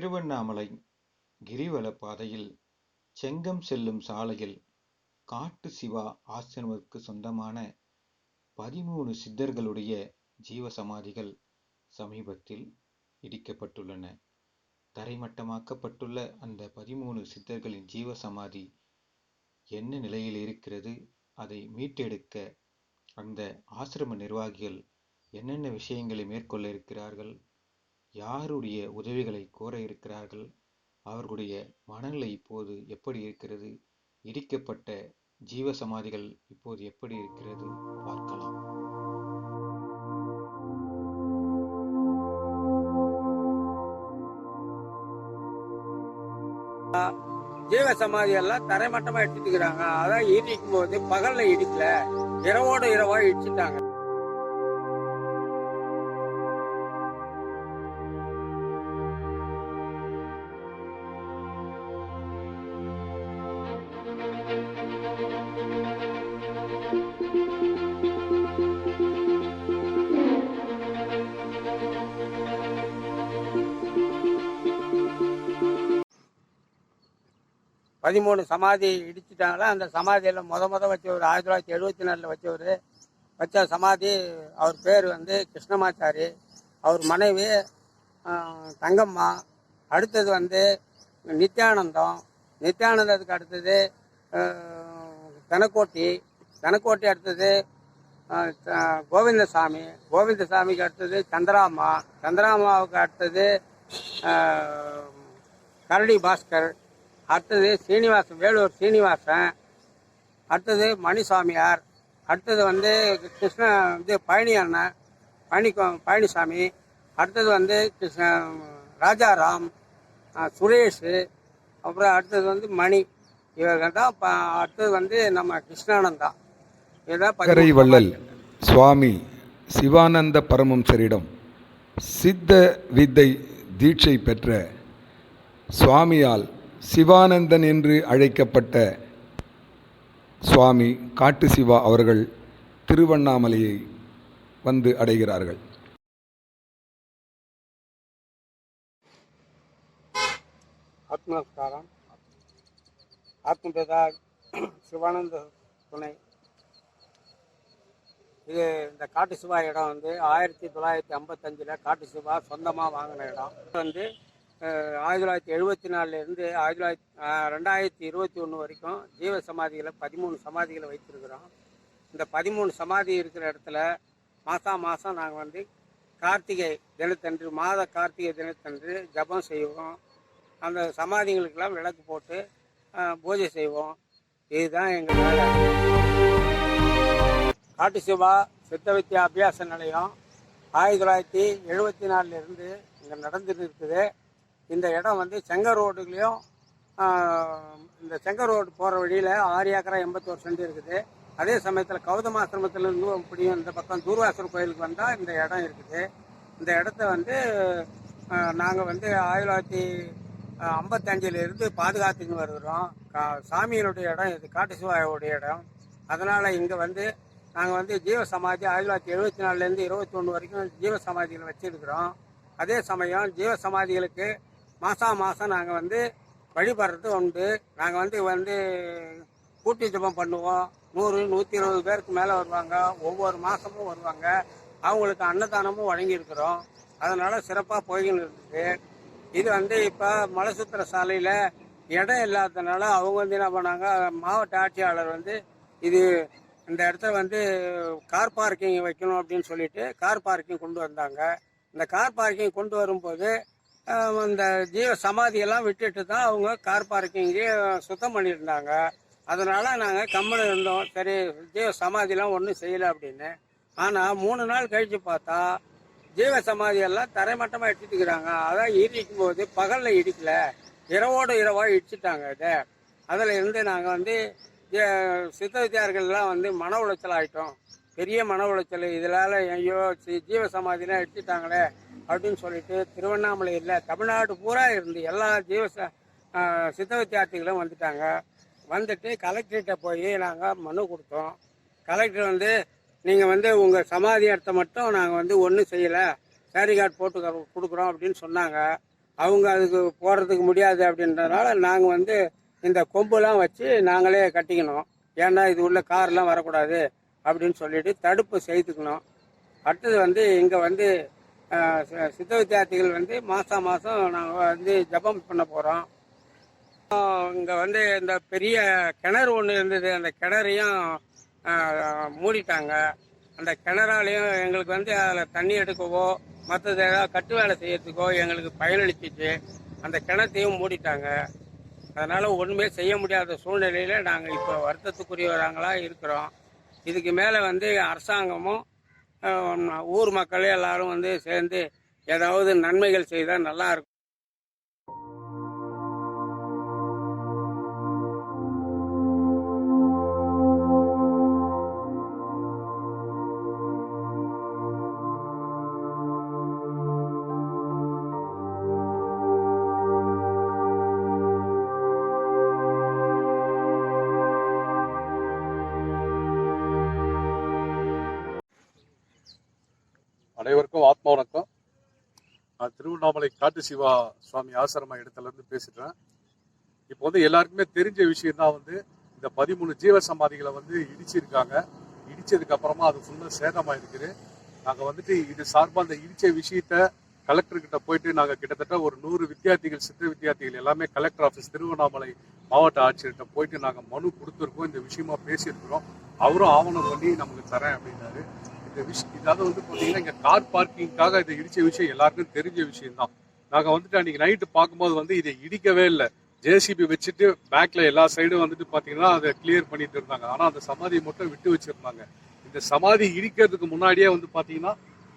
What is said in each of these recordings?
திருவண்ணாமலை கிரிவல பாதையில் செங்கம் செல்லும் சாலையில் காட்டு சிவா ஆசிரமத்திற்கு சொந்தமான 13 சித்தர்களுடைய ஜீவசமாதிகள் சமீபத்தில் இடிக்கப்பட்டுள்ளன. தரைமட்டமாக்கப்பட்டுள்ள அந்த 13 சித்தர்களின் ஜீவசமாதி என்ன நிலையில் இருக்கிறது, அதை மீட்டெடுக்க அந்த ஆசிரம நிர்வாகிகள் என்னென்ன விஷயங்களை மேற்கொள்ள இருக்கிறார்கள், யாருடைய உதவிகளை கோர இருக்கிறார்கள், அவர்களுடைய மனநிலை இப்போது எப்படி இருக்கிறது, இடிக்கப்பட்ட ஜீவசமாதிகள் இப்போது எப்படி இருக்கிறது பார்க்கலாம். ஜீவசமாதி எல்லாம் தரைமட்டமா எடுத்துட்டு இருக்கிறாங்க. அதான் இடிக்கும் போது பகல்ல இடிக்கல, இரவோடு இரவா இடிச்சுட்டாங்க. பதிமூணு சமாதி இடிச்சுட்டாங்களா. அந்த சமாதியில் முத வச்சவர் 1974 வச்ச சமாதி. அவர் பேர் வந்து கிருஷ்ணமாச்சாரி. அவர் மனைவி தங்கம்மா. அடுத்தது வந்து நித்யானந்தத்துக்கு அடுத்தது தனக்கோட்டி அடுத்தது கோவிந்தசாமிக்கு அடுத்தது சந்திராமாவுக்கு அடுத்தது கரடி பாஸ்கர், அடுத்தது வேலூர் சீனிவாசன், அடுத்தது மணிசாமியார், அடுத்தது வந்து பழனி அண்ணன் பழனிசாமி, அடுத்தது வந்து ராஜாராம், சுரேஷ், அப்புறம் அடுத்தது வந்து மணி. இவர்கள் தான். அடுத்தது வந்து நம்ம கிருஷ்ணானந்தா. வள்ளல் சுவாமி சிவானந்த பரமஹம்சரிடம் சித்த வித்தை தீட்சை பெற்ற சுவாமியால் சிவானந்தன் என்று அழைக்கப்பட்ட சுவாமி காட்டு சிவா அவர்கள் திருவண்ணாமலையை வந்து அடைகிறார்கள். ஆத்மஸ்காரம். ஆத்மபிதா சிவானந்த துணை. இது இந்த காட்டு சிவா இடம் வந்து 1955 காட்டு சிவா சொந்தமாக வாங்கின இடம். வந்து 1974 2021 வரைக்கும் ஜீவ சமாதிகளை 13 சமாதிகளை வைத்திருக்கிறோம். இந்த 13 சமாதி இருக்கிற இடத்துல மாதம் நாங்கள் வந்து கார்த்திகை தினத்தன்று ஜபம் செய்வோம். அந்த சமாதிகளுக்கெல்லாம் விளக்கு போட்டு பூஜை செய்வோம். இதுதான் எங்கள் வேலை. காட்டு சிவா சித்த வித்யா அபியாச நிலையம் 1974 இங்கே நடந்துட்டு இருக்குது. இந்த இடம் வந்து செங்கல் ரோடுலையும் இந்த செங்கல் ரோடு போகிற வழியில் 6 ஏக்கரா 81 சென்ட் இருக்குது. அதே சமயத்தில் கௌதமாசிரமத்திலேருந்து இப்படியும் இந்த பக்கம் தூர்வாசர் கோயிலுக்கு வந்தால் இந்த இடம் இருக்குது. இந்த இடத்த வந்து நாங்கள் வந்து 1955 பாதுகாத்துன்னு வருகிறோம். சாமியினுடைய இடம் இது, காட்டு சிவாயோடைய இடம். அதனால் இங்கே வந்து நாங்கள் வந்து ஜீவசமாதி 1974 21 வரைக்கும் ஜீவசமாதிகளை வச்சுருக்கிறோம். அதே சமயம் ஜீவசமாதிகளுக்கு மாதம் நாங்கள் வந்து வழிபடுறது உண்டு. நாங்கள் வந்து கூட்டி ஜபம் பண்ணுவோம். 100-120 பேருக்கு மேலே வருவாங்க. ஒவ்வொரு மாதமும் வருவாங்க. அவங்களுக்கு அன்னதானமும் வழங்கியிருக்கிறோம். அதனால் சிறப்பாக போய்கின்னு இருக்குது. இது வந்து இப்போ மலை சுத்திர சாலையில் இடம் இல்லாததுனால அவங்க வந்து என்ன பண்ணாங்க, மாவட்ட ஆட்சியாளர் வந்து இந்த இடத்த வந்து கார் பார்க்கிங் வைக்கணும் அப்படின்னு சொல்லிட்டு கார் பார்க்கிங் கொண்டு வந்தாங்க. இந்த கார் பார்க்கிங் கொண்டு வரும்போது இந்த ஜீவ சமாதியெல்லாம் விட்டுட்டு தான் அவங்க கார் பார்க்கிங்கே சுத்தம் பண்ணியிருந்தாங்க. அதனால் நாங்கள் கம்மனு இருந்தோம். சரி, ஜீவ சமாதியெல்லாம் ஒன்றும் செய்யலை அப்படின்னு. ஆனால் 3 நாள் கழித்து பார்த்தா ஜீவ சமாதியெல்லாம் தரைமட்டமாக எடுத்துட்டு இருக்கிறாங்க. அதான் இடிக்கும் போது பகலில் இடிக்கல, இரவோடு இரவாக இடிச்சுட்டாங்க. அதில் இருந்து நாங்கள் வந்து சித்த வித்தியார்கள்லாம் வந்து மன உளைச்சல் ஆகிட்டோம். பெரிய மன உளைச்சல். இதனால் ஐயோ ஜீவ சமாதிலாம் எடுத்துட்டாங்களே அப்படின்னு சொல்லிட்டு திருவண்ணாமலையில் தமிழ்நாடு பூரா இருந்து எல்லா சித்த வித்தியார்த்திகளும் வந்துட்டாங்க. வந்துட்டு கலெக்டர்கிட்ட போய் நாங்கள் மனு கொடுத்தோம். கலெக்டர் வந்து நீங்கள் வந்து உங்கள் சமாதி இடத்த மட்டும் நாங்கள் வந்து ஒன்றும் செய்யலை, சேரி கார்டு போட்டு கொடுக்குறோம் அப்படின்னு சொன்னாங்க. அவங்க அதுக்கு போடுறதுக்கு முடியாது அப்படின்றதுனால நாங்கள் வந்து இந்த கொம்புலாம் வச்சு நாங்களே கட்டிக்கணும். ஏன்னா இது உள்ள கார்லாம் வரக்கூடாது அப்படின்னு சொல்லிட்டு தடுப்பு செய்துக்கணும். அடுத்தது வந்து இங்கே வந்து சித்த வித்தியார்த்திகள் வந்து மாதம் நாங்கள் வந்து ஜபம் பண்ண போகிறோம். இங்கே வந்து இந்த பெரிய கிணறு ஒன்று இருந்தது, அந்த கிணறையும் மூடிட்டாங்க. அந்த கிணறாலையும் எங்களுக்கு வந்து அதில் தண்ணி எடுக்கவோ மற்றது ஏதாவது கட்டு வேலை செய்யறதுக்கோ எங்களுக்கு பயனளிச்சிச்சு. அந்த கிணத்தையும் மூடிட்டாங்க. அதனால் ஒன்றுமே செய்ய முடியாத சூழ்நிலையில் நாங்கள் இப்போ வருத்தத்துக்குரியவராங்களாக இருக்கிறோம். இதுக்கு மேலே வந்து அரசாங்கமும் ஊர் மக்களே எல்லாரும் வந்து சேர்ந்து ஏதாவது நன்மைகள் செய்தால் நல்லா இருக்கும். அனைவருக்கும் ஆத்மா வணக்கம். நான் திருவண்ணாமலை காட்டு சிவா சுவாமி ஆசிரம இடத்துல இருந்து பேசிடுறேன். இப்போ வந்து எல்லாருக்குமே தெரிஞ்ச விஷயம் தான் வந்து இந்த 13 ஜீவ சமாதிகளை வந்து இடிச்சிருக்காங்க. இடிச்சதுக்கு அப்புறமா அது ஃபுல்லாக சேதமாயிருக்குது. நாங்கள் வந்துட்டு இது சார்பாக அந்த இடிச்ச விஷயத்த கலெக்டர்கிட்ட போயிட்டு நாங்கள் கிட்டத்தட்ட ஒரு 100 வித்தியார்த்திகள் சித்த வித்தியார்த்திகள் எல்லாமே கலெக்டர் ஆஃபீஸ் திருவண்ணாமலை மாவட்ட ஆட்சியர்கிட்ட போயிட்டு நாங்கள் மனு கொடுத்துருக்கோம். இந்த விஷயமா பேசியிருக்கிறோம். அவரும் ஆவணம் பண்ணி நமக்கு தரேன் அப்படின்னாரு. இந்த விஷயம் இதாவது வந்து பார்த்தீங்கன்னா இங்கே கார் பார்க்கிங்காக இதை இடிச்ச விஷயம் எல்லாருக்கும் தெரிஞ்ச விஷயம்தான். நாங்கள் வந்துட்டு அன்னைக்கு நைட்டு பார்க்கும்போது வந்து இதை இடிக்கவே இல்லை. ஜேசிபி வச்சுட்டு பேக்ல எல்லா சைடும் வந்துட்டு பார்த்தீங்கன்னா அதை கிளியர் பண்ணிட்டு இருந்தாங்க. ஆனால் அந்த சமாதியை மட்டும் விட்டு வச்சிருந்தாங்க. இந்த சமாதி இடிக்கிறதுக்கு முன்னாடியே வந்து பார்த்தீங்கன்னா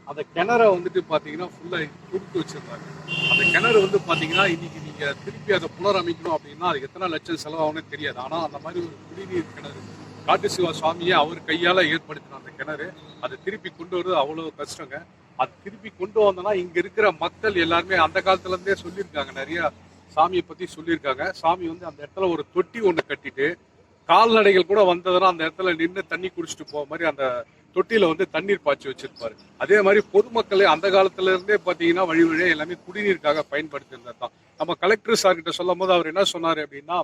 அந்த கிணறை வந்துட்டு பார்த்தீங்கன்னா ஃபுல்லாக கொடுத்து வச்சிருந்தாங்க. அந்த கிணறு வந்து பார்த்தீங்கன்னா இன்னைக்கு நீங்கள் திருப்பி அதை புனரமைக்கணும் அப்படின்னா அது எத்தனை லட்சம் செலவாகும்னு தெரியாது. ஆனால் அந்த மாதிரி ஒரு குடிநீர் கிணறு காட்டு சிவா சுவாமியை அவர் கையால் ஏற்படுத்தின அந்த கிணறு அதை திருப்பி கொண்டு வருது அவ்வளோ கஷ்டங்க. அது திருப்பி கொண்டு வந்தோன்னா இங்கே இருக்கிற மக்கள் எல்லாருமே அந்த காலத்துலேருந்தே சொல்லியிருக்காங்க, நிறைய சாமியை பற்றி சொல்லியிருக்காங்க. சாமி வந்து அந்த இடத்துல ஒரு தொட்டி ஒன்று கட்டிட்டு கால்நடைகள் கூட வந்ததுன்னா அந்த இடத்துல நின்று தண்ணி குடிச்சிட்டு போக மாதிரி அந்த தொட்டியில வந்து தண்ணீர் பாய்ச்சி வச்சிருப்பாரு. அதே மாதிரி பொதுமக்களே அந்த காலத்துல இருந்தே பாத்தீங்கன்னா வழி வழியா எல்லாமே குடிநீருக்காக பயன்படுத்தியிருந்தது தான். நம்ம கலெக்டர் சார் கிட்ட சொல்லும் போது அவர் என்ன சொன்னாரு அப்படின்னா,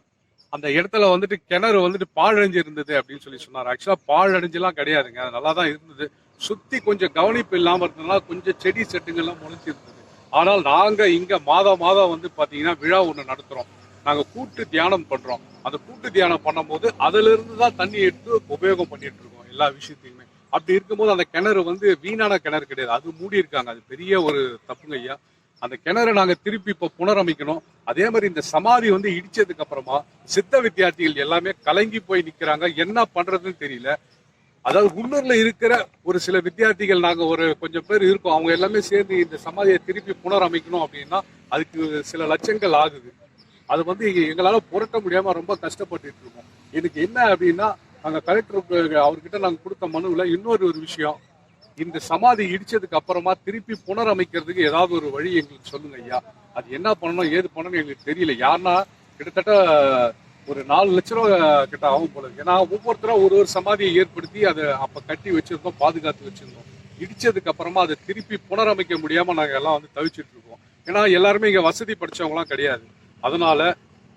அந்த இடத்துல வந்துட்டு கிணறு வந்துட்டு பாழடைஞ்சு இருந்தது அப்படின்னு சொல்லி சொன்னார். ஆக்சுவலா பாழடைஞ்செல்லாம் கிடையாதுங்க, அது நல்லா தான் இருந்தது. சுத்தி கொஞ்சம் கவனிப்பு இல்லாம இருந்ததுனால கொஞ்சம் செடி செட்டுங்கள்லாம் முளைச்சி இருந்தது. ஆனால் நாங்க இங்க மாதம் வந்து பாத்தீங்கன்னா விழா ஒண்ணு நடத்துறோம். நாங்க கூட்டு தியானம் பண்றோம். அந்த கூட்டு தியானம் பண்ணும் போது அதுல இருந்து தான் தண்ணி எடுத்து உபயோகம் பண்ணிட்டு இருக்கோம் எல்லா விஷயத்தையுமே. அப்படி இருக்கும்போது அந்த கிணறு வந்து வீணான கிணறு கிடையாது, அது மூடி இருக்காங்க. அது பெரிய ஒரு தப்புங்க ஐயா. அந்த கிணறு நாங்க திருப்பி இப்ப புனரமைக்கணும். அதே மாதிரி இந்த சமாதி வந்து இடிச்சதுக்கு அப்புறமா சித்த வித்தியார்த்திகள் எல்லாமே கலங்கி போய் நிக்கிறாங்க, என்ன பண்றதுன்னு தெரியல. அதாவது உள்ளூர்ல இருக்கிற ஒரு சில வித்தியார்த்திகள் நாங்க ஒரு கொஞ்சம் பேர் இருக்கோம், அவங்க எல்லாமே சேர்ந்து இந்த சமாதியை திருப்பி புனரமைக்கணும் அப்படின்னா அதுக்கு சில லட்சங்கள் ஆகுது. அது வந்து எங்களால புரட்ட முடியாம ரொம்ப கஷ்டப்பட்டு இருக்கோம். எனக்கு என்ன அப்படின்னா, நாங்க கலெக்டருக்கு அவர்கிட்ட நாங்க கொடுத்த மனுவில் இன்னொரு விஷயம், இந்த சமாதி இடிச்சதுக்கு அப்புறமா திருப்பி புனரமைக்கிறதுக்கு ஏதாவது ஒரு வழி எங்களுக்கு சொல்லுங்க ஐயா. அது என்ன பண்ணணும் ஏது பண்ணணும் எங்களுக்கு தெரியல. யாருன்னா கிட்டத்தட்ட ஒரு 4 லட்ச ரூபா கிட்ட ஆகும் போல. ஏன்னா ஒவ்வொருத்தரும் ஒரு சமாதியை ஏற்படுத்தி அதை அப்ப கட்டி வச்சிருந்தோம், பாதுகாத்து வச்சிருந்தோம். இடிச்சதுக்கு அப்புறமா அதை திருப்பி புனரமைக்க முடியாம நாங்க எல்லாம் வந்து தவிச்சிட்டு இருக்கோம். ஏன்னா எல்லாருமே இங்க வசதி படிச்சவங்க எல்லாம் கிடையாது. அதனால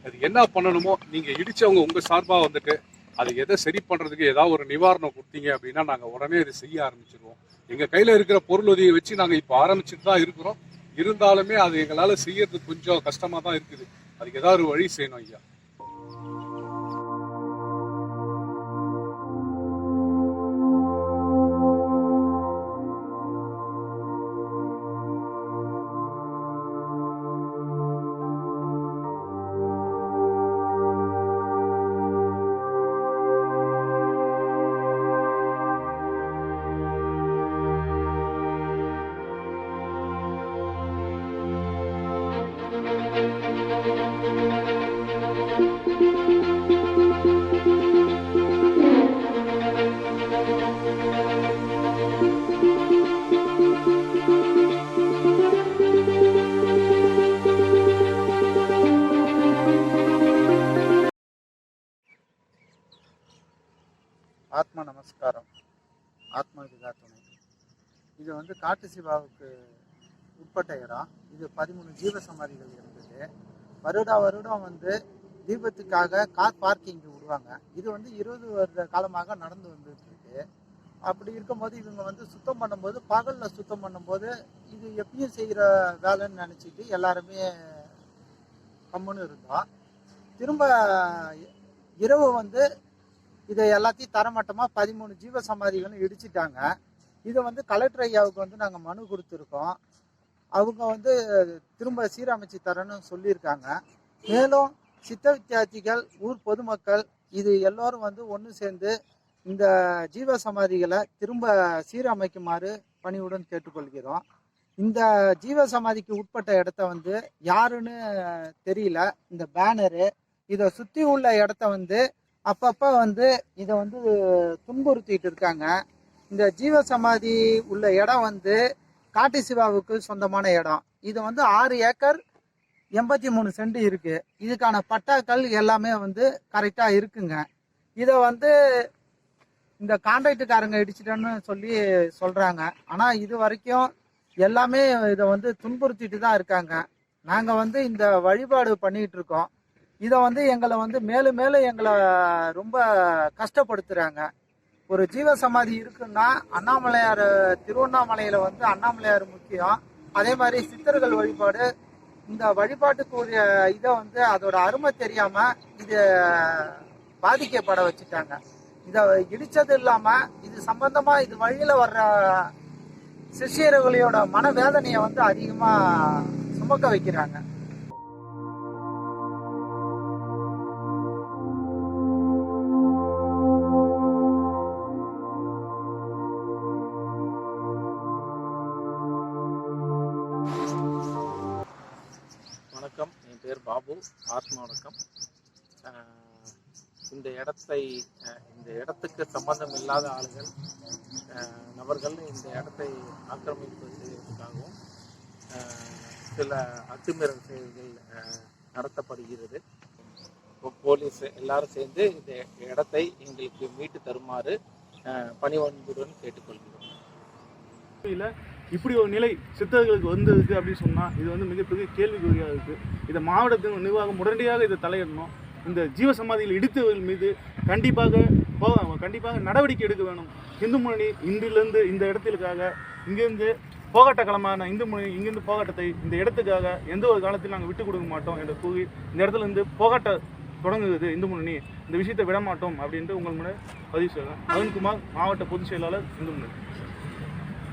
அது என்ன பண்ணணுமோ நீங்க இடிச்சவங்க உங்க சார்பா வந்துட்டு அதை எதை சரி பண்றதுக்கு ஏதாவது ஒரு நிவாரணம் கொடுத்தீங்க அப்படின்னா நாங்க உடனே இதை செய்ய ஆரம்பிச்சிருவோம். எங்க கையில இருக்கிற பொருள் உதவியை வச்சு நாங்க இப்ப ஆரம்பிச்சுட்டு தான் இருக்கிறோம். இருந்தாலுமே அது எங்களால செய்யறது கொஞ்சம் கஷ்டமா தான் இருக்குது. அதுக்கு ஏதாவது ஒரு வழி செய்யணும் ஐயா. ஆத்மா நமஸ்காரம். ஆத்மா விதா துணை. இது வந்து காட்டு சிவாவுக்கு உட்பட்ட இடம். இது 13 ஜீவ சமாதிகள் இருந்தது. வருடம் வந்து தீபத்துக்காக கார் பார்க்கிங் விடுவாங்க. இது வந்து 20 வருட காலமாக நடந்து வந்துட்டு இருக்கு. அப்படி இருக்கும்போது இவங்க வந்து சுத்தம் பண்ணும்போது, பகலில் சுத்தம் பண்ணும்போது இது எப்பயும் செய்கிற வேலைன்னு நினச்சிட்டு எல்லாருமே கம்முன்னு இருந்தோம். திரும்ப இரவு வந்து இதை எல்லாத்தையும் தரமட்டமாக 13 ஜீவ சமாதிகளும் இடிச்சிட்டாங்க. இதை வந்து கலெக்டர் ஐயாவுக்கு வந்து நாங்கள் மனு கொடுத்துருக்கோம். அவங்க வந்து திரும்ப சீரமைச்சு தரேன்னு சொல்லியிருக்காங்க. மேலும் சித்த வித்தியார்த்திகள், ஊர் பொதுமக்கள் இது எல்லோரும் வந்து ஒன்று சேர்ந்து இந்த ஜீவ சமாதிகளை திரும்ப சீரமைக்குமாறு பணிவுடன் கேட்டுக்கொள்கிறோம். இந்த ஜீவ சமாதிக்கு உட்பட்ட இடத்த வந்து யாருன்னு தெரியல. இந்த பேனரு இதை சுற்றி உள்ள இடத்த வந்து அப்பப்போ வந்து இதை வந்து துன்புறுத்திட்டு இருக்காங்க. இந்த ஜீவ சமாதி உள்ள இடம் வந்து காட்டு சிவாவுக்கு சொந்தமான இடம். இது வந்து 6 ஏக்கர் 83 சென்ட் இருக்கு. இதுக்கான பட்டாக்கள் எல்லாமே வந்து கரெக்டாக இருக்குங்க. இதை வந்து இந்த கான்ட்ராக்டுக்காரங்க இடிச்சிட்டேன்னு சொல்லி சொல்கிறாங்க. ஆனால் இது வரைக்கும் எல்லாமே இதை வந்து துன்புறுத்திட்டு தான் இருக்காங்க. நாங்கள் வந்து இந்த வழிபாடு பண்ணிகிட்டு இருக்கோம். இதை வந்து எங்களை வந்து மேலும் மேலும் எங்களை ரொம்ப கஷ்டப்படுத்துகிறாங்க. ஒரு ஜீவ சமாதி இருக்குன்னா அண்ணாமலையார், திருவண்ணாமலையில் வந்து அண்ணாமலையார் முக்கியம். அதே மாதிரி சித்தர்கள் வழிபாடு, இந்த வழிபாட்டுக்குரிய இதை வந்து அதோட அருமை தெரியாமல் இது பாதிக்கப்பட வச்சுட்டாங்க. இதை இடித்தது இல்லாமல் இது சம்பந்தமாக இது வழியில் வர்ற சிஷியர்களோட மனவேதனையை வந்து அதிகமாக சுமக்க வைக்கிறாங்க. வணக்கம், என் பேர் பாபு. ஆத்மா வணக்கம். இந்த இடத்துக்கு சம்பந்தம் இல்லாத ஆளுகள், நபர்கள் இந்த இடத்தை ஆக்கிரமிப்பு செய்வதற்காகவும் சில அத்துமீறல் செயல்கள் நடத்தப்படுகிறது. போலீஸ் எல்லாரும் சேர்ந்து இந்த இடத்தை எங்களுக்கு மீட்டு தருமாறு பணிவன்புடன் கேட்டுக்கொள்கிறோம். இப்படி ஒரு நிலை சித்தர்களுக்கு வந்திருக்கு அப்படின்னு சொன்னால் இது வந்து மிகப்பெரிய கேள்விக்குறியாக இருக்குது. இதை மாவட்டத்தின் நிர்வாகம் உடனடியாக இதை தலையிடணும். இந்த ஜீவசமாதியில் இடித்தவர்கள் மீது கண்டிப்பாக நடவடிக்கை எடுக்க வேணும். இந்து முன்னணி இன்றிலிருந்து இந்த இடத்திற்காக இங்கேருந்து போராட்டக்களமான இந்து முன்னணி இங்கிருந்து போராட்டத்தை இந்த இடத்துக்காக எந்த ஒரு காலத்தில் நாங்கள் விட்டு கொடுக்க மாட்டோம் என்று கூறி இந்த இடத்துல இருந்து போராட்ட தொடங்குகிறது இந்து முன்னணி. இந்த விஷயத்தை விட மாட்டோம் அப்படின்ட்டு உங்கள் முன்னாடி பதிவு செய்கிறேன். அருண்குமார், மாவட்ட பொதுச் செயலாளர், இந்து முன்னணி.